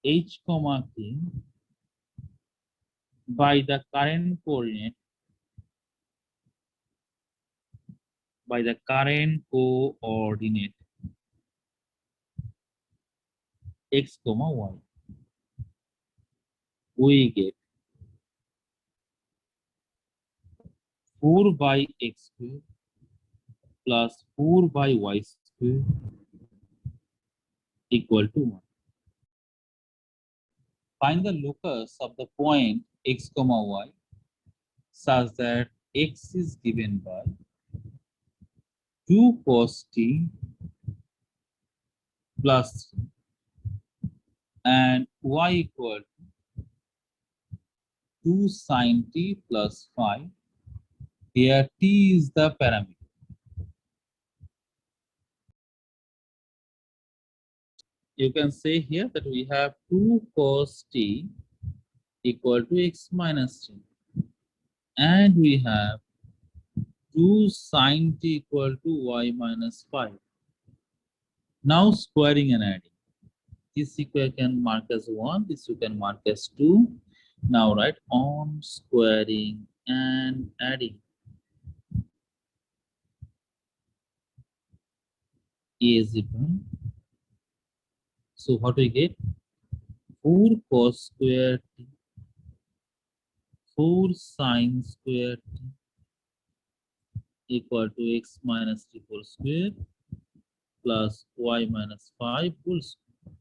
h comma k by the current coordinate x comma y, we get 4 by x square plus 4 by y square equal to 1. Find the locus of the point x comma y such that x is given by 2 cos t plus 3 and y equal to 2 sin t plus 5. Here t is the parameter. You can say here that we have 2 cos t equal to x minus t, and we have 2 sin t equal to y minus 5. Now squaring and adding. This you can mark as 1, this you can mark as 2. Now write on squaring and adding. A is equal. So what do we get? 4 cos square t, 4 sin square t equal to x minus t whole square plus y minus 5 whole square.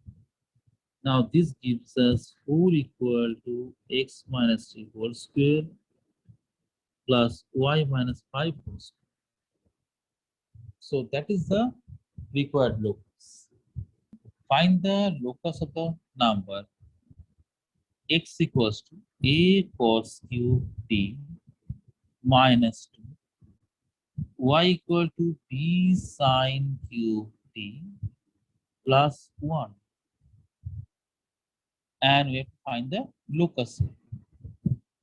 Now this gives us 4 equal to x minus t whole square plus y minus 5 whole square. So that is the required locus. Find the locus of the number x equals to a cos cube t minus 2, y equal to b sin cube t plus 1. And we have to find the locus.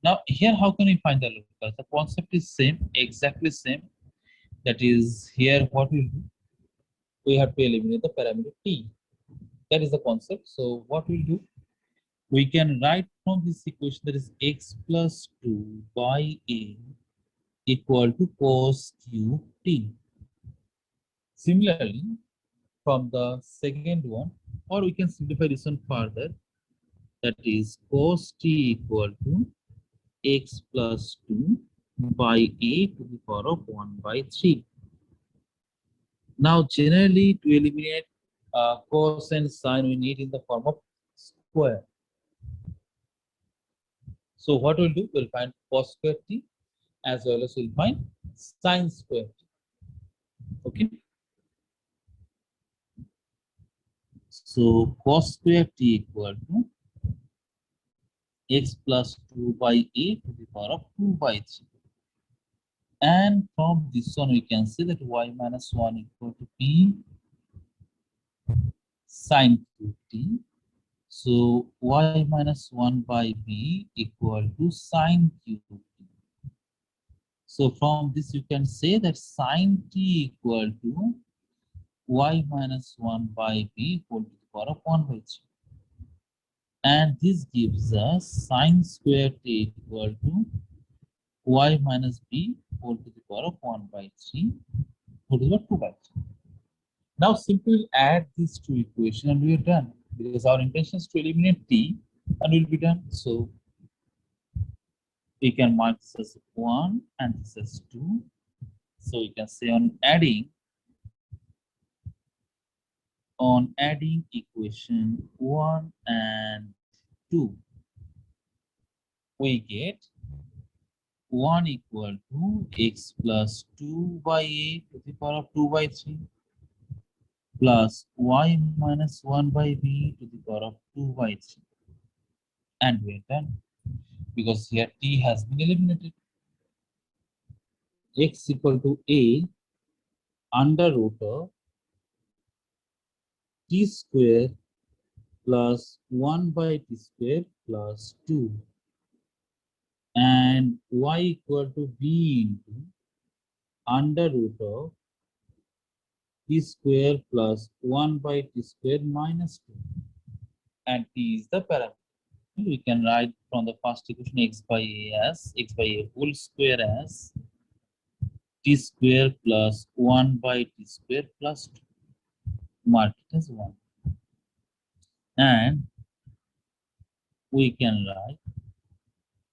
Now here, how can we find the locus? The concept is same, exactly same. That is here what we do. We have to eliminate the parameter t. That is the concept. So what we'll do, we can write from this equation that is x plus 2 by a equal to cos cube t. Similarly, from the second one, or we can simplify this one further, that is cos t equal to x plus 2 by a to the power of 1 by 3. Now, generally, to eliminate cos and sine, we need in the form of square. So what we'll do, we'll find cos square t as well as we'll find sine square t. Okay. So cos square t equal to x plus 2 by a to the power of 2 by 3. And from this one, we can say that y minus 1 equal to b sine cube t. So y minus 1 by b equal to sine cube t. So from this, you can say that sine t equal to y minus 1 by b equal to the power of 1 by 3. And this gives us sine square t equal to y minus b whole to the power of 1 by 3 whole to the power 2 by 3. Now simply add these two equations and we are done, because our intention is to eliminate t and we'll be done. So we can mark this as 1 and this as 2. So we can say on adding equation 1 and 2, we get 1 equal to x plus 2 by a to the power of 2 by 3 plus y minus 1 by b to the power of 2 by 3. And we are done, because here t has been eliminated. X equal to a under root of t square plus 1 by t square plus 2, and y equal to b into under root of t square plus 1 by t square minus 2, and t is the parameter. We can write from the first equation x by a whole square as t square plus 1 by t square plus 2. Mark it as 1. And we can write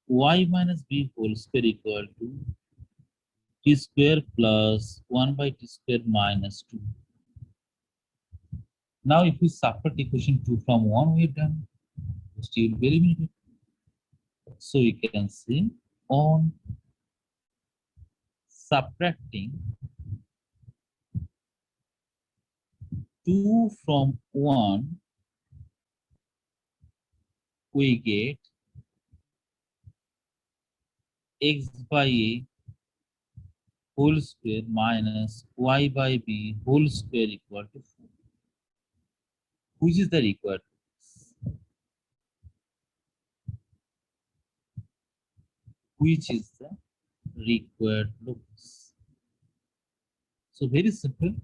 y minus b whole square equal to t square plus 1 by t square minus 2. Now, if we subtract equation 2 from 1, we're done. Still very limited. So we can say on subtracting 2 from 1, we get x by a whole square minus y by b whole square equal to 4. Which is the required? Which is the required locus? So very simple.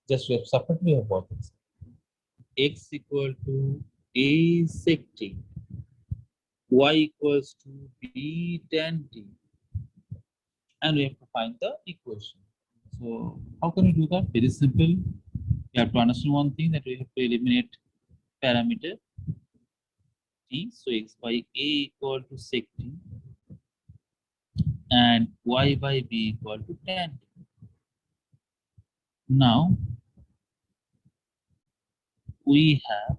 Just we have separately we have got this. X equal to a sec t, y equals to b tan t, and we have to find the equation. So how can we do that? Very simple. You have to understand one thing, that we have to eliminate parameter t. So x by a equal to sec t and y by b equal to tan t. Now we have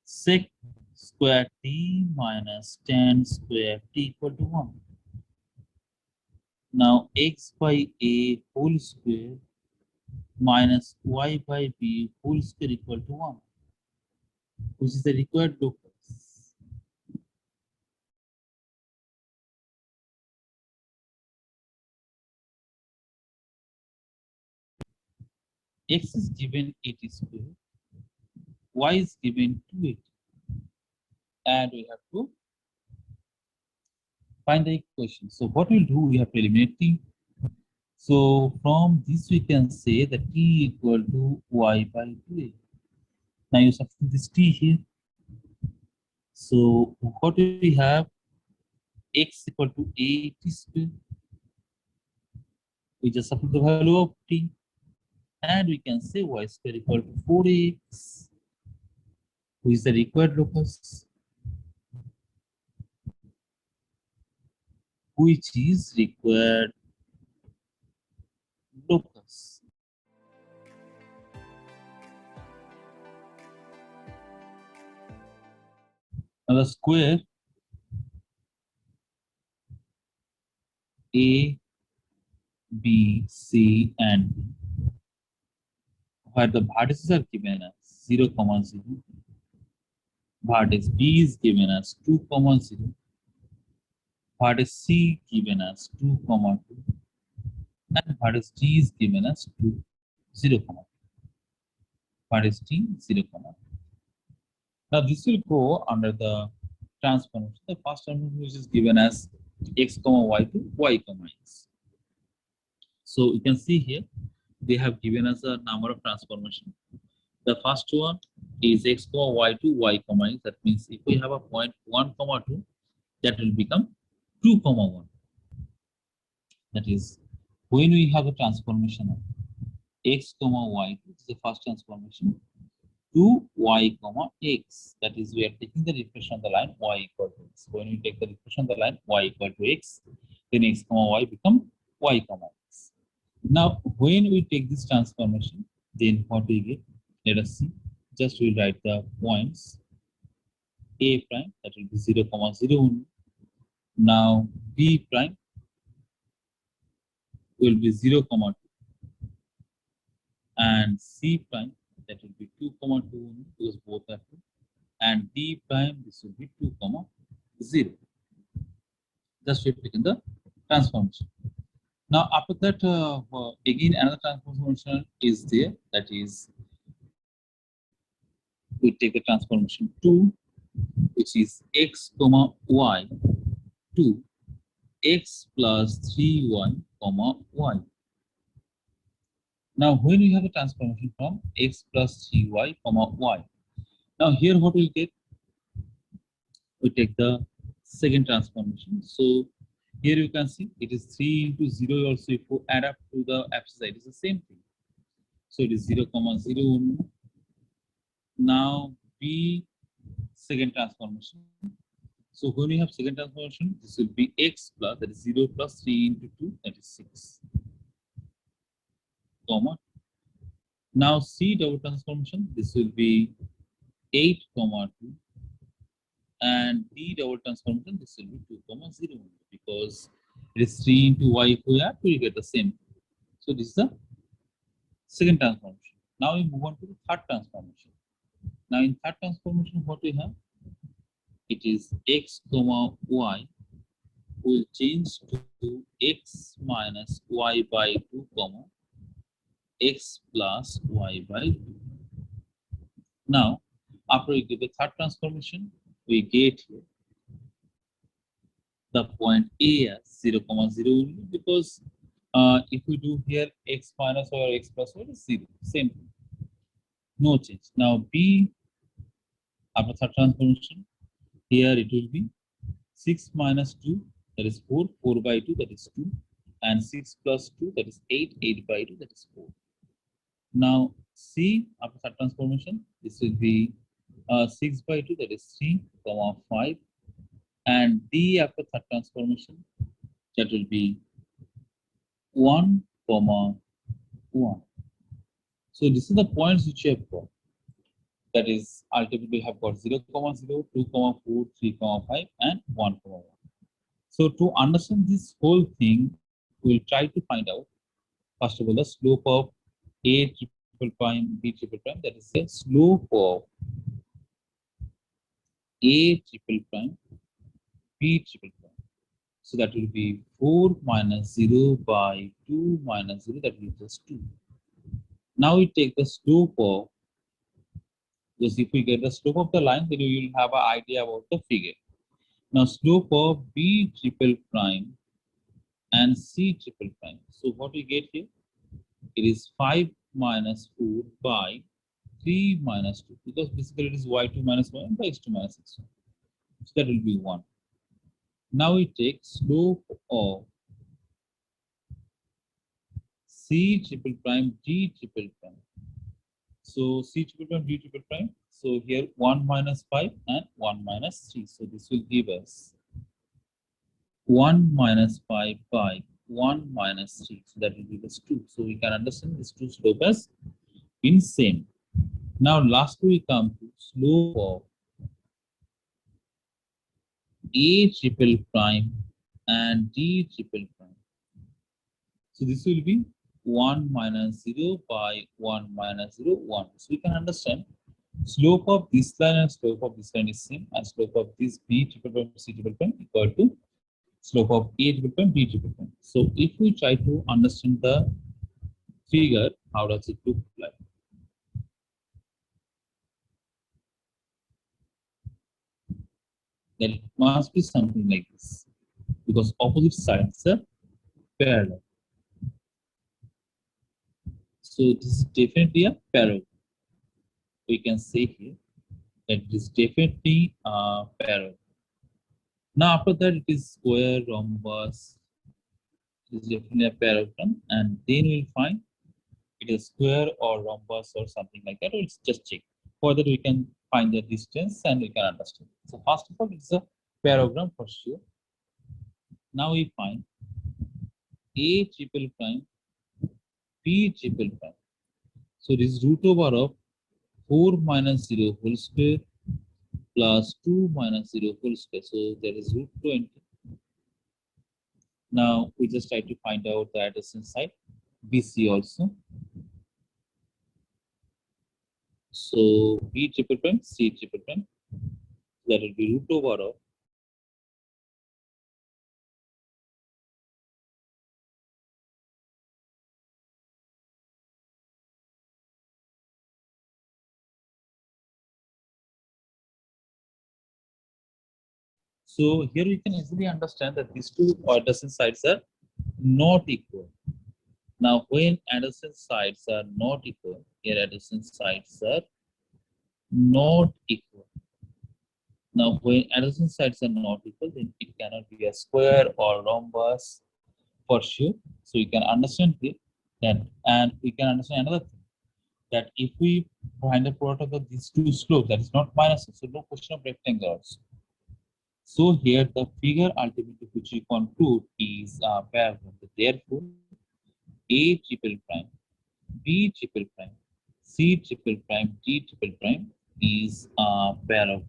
sec square t minus tan square t equal to 1. Now x by a whole square minus y by b whole square equal to 1, which is the required locus. X is given 80 square, y is given 280, and we have to find the equation. So what we'll do, we have to eliminate t. So from this we can say that t equal to y by 2a. Now you substitute this t here. So what do we have? X equal to 80 square. We just substitute the value of t, and we can say y square equal to 4x, which is the required locus, which is required locus. Now the square A, B, C, and D, where the vertices are given as 0, 0. Vertex B is given as 2, 0. Vertex C given as 2, 2. And vertex D is given as 2, 0, 2. Vertex D 0, 2. Now this will go under the transformation. The first transformation which is given as x, y to y, x. So you can see here they have given us a number of transformation. The first one is x, y to y, x. That means if we have a point 1, 2, that will become 2, 1. That is when we have a transformation of x, y, this is the first transformation, to y, x. That is, we are taking the reflection on the line y equal to x. When we take the reflection on the line y equal to x, then x, y become y, x. Now, when we take this transformation, then what we get? Let us see. Just we'll write the points. A prime, that will be 0, 0. Now, B prime will be 0, 2. And C prime, that will be 2, 2, because both are 2. And D prime, this will be 2, 0. Just we've taken the transformation. Now, after that, again, another transformation is there. That is, we take the transformation 2, which is x, y to x plus 3y, y. Now, when we have a transformation from x plus 3y, y. Now, here what we get? We take the second transformation. So, here you can see it is 3 into 0 also. If you add up to the opposite side, it's the same thing. So, it is 0, 0. Now, B second transformation. So, when we have second transformation, this will be x plus, that is 0 plus 3 into 2, that is 6. Comma. Now, C double transformation, this will be 8, 2. And D double transformation, this will be 2, 0, because It is 3 into y if we add, we get the same. So this is the second transformation. Now we move on to the third transformation. Now in third transformation, what we have? It is x comma y will change to x minus y by 2 comma x plus y by 2. Now, after we give the third transformation, we get here the point A as 0, comma 0 only, because if we do here x minus y or x plus y is 0, same thing, no change. Now B, after third transformation, here it will be 6 minus 2, that is 4, 4 by 2, that is 2, and 6 plus 2, that is 8, 8 by 2, that is 4. Now C, after third transformation, this will be 6 by 2, that is 3, comma 5, and D after third transformation, that will be 1, comma 1. So this is the points which you have got. That is, ultimately we have got 0, comma 0, 2, comma 4, 3, comma 5, and 1, comma 1. So to understand this whole thing, we'll try to find out, first of all, the slope of A triple prime, B triple prime. That is the slope of A triple prime, B triple prime. So that will be 4 minus 0 by 2 minus 0, that gives us 2. Now we take the slope of, because if we get the slope of the line, then you will have an idea about the figure. Now slope of B triple prime and C triple prime. So what we get here? It is 5 minus 4 by 3 minus 2, because basically it is y2 minus y1 by x2 minus x1. So that will be 1. Now we take slope of C triple prime, D triple prime. So C triple prime, D triple prime. So here 1 minus 5 and 1 minus 3. So this will give us 1 minus 5 by 1 minus 3. So that will give us 2. So we can understand these two slopes as being same. Now lastly we come to slope of A triple prime and D triple prime. So this will be 1 minus 0 by 1 minus 0, 1. So we can understand slope of this line and slope of this line is same, and slope of this B triple prime, C triple prime equal to slope of A triple prime, B triple prime. So if we try to understand the figure, how does it look like? Then it must be something like this, because opposite sides are parallel. So this is definitely a parallel. We can say here that it is definitely a parallel. Now after that it is square, rhombus, it is definitely a parallelogram, and then we'll find it is square or rhombus or something like that. We'll just check. For that we can find the distance and we can understand. So first of all, it's a parallelogram for sure. Now we find A triple prime, B triple prime. So this is root over of 4 minus 0 whole square plus 2 minus 0 whole square. So that is root 20. Now we just try to find out the adjacent side, BC also. So B triple prime, C triple prime, that will be root over of So here we can easily understand that these two adjacent sides are not equal. Now when adjacent sides are not equal, here adjacent sides are not equal. Now when adjacent sides are not equal, then it cannot be a square or rhombus for sure. So we can understand here that, and we can understand another thing, that if we find the product of these two slopes, that is not minus, so no question of rectangle also. So here the figure ultimately which we conclude is a parallelogram. Therefore, A triple prime, B triple prime, C triple prime, D triple prime is a parallelogram.